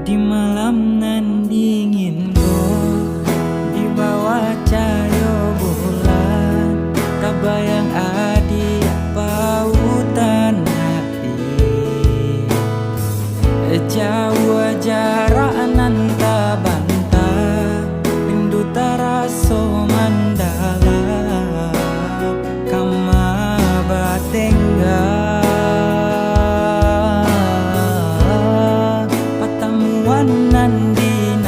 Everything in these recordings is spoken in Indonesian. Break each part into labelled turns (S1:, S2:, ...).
S1: Di malam nan dingin di bawah cahaya bulan, kabayang adik pautan hati. Jauh jarak nan tak bantah, rindu taraso mandalam, kama batengga. Nanti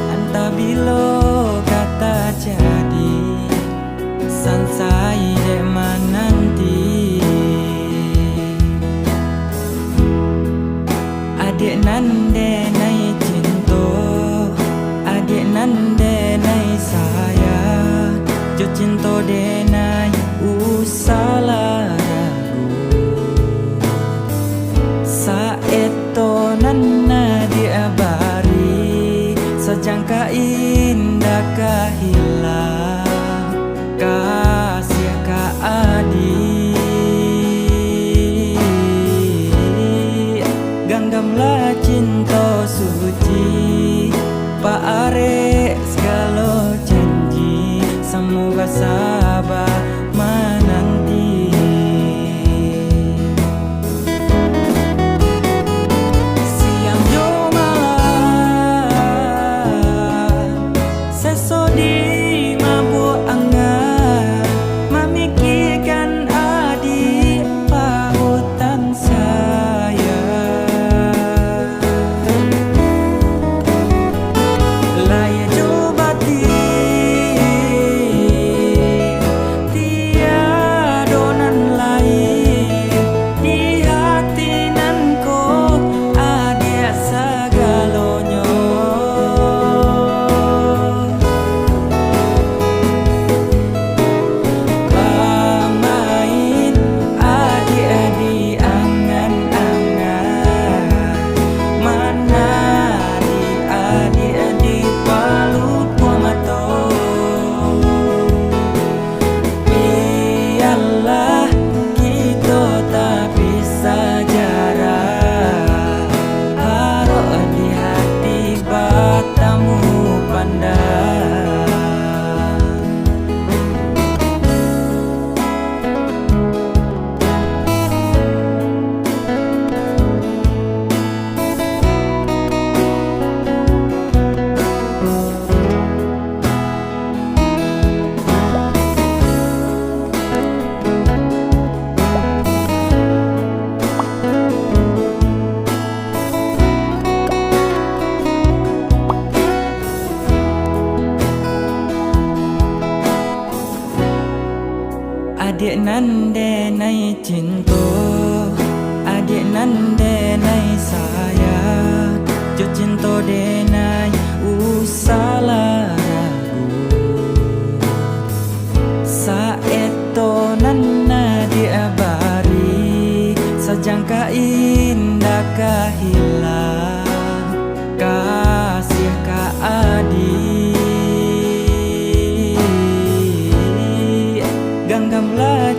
S1: anta bilo kata jadi sansai de mananti adik nande nai cinto adik nande nai saya jo cinto de nai usala saeto nana diabari sejangka indah kahilang kasih ka adik ganggamlah cinta suci pak are segala janji semoga sabar menanti. Adik nande nai cinto, adik nande nai saya, jo cinto de nai usala ragu. Saeto nana diabari, sejangka indah kahilang kasih ka adik ganggamlah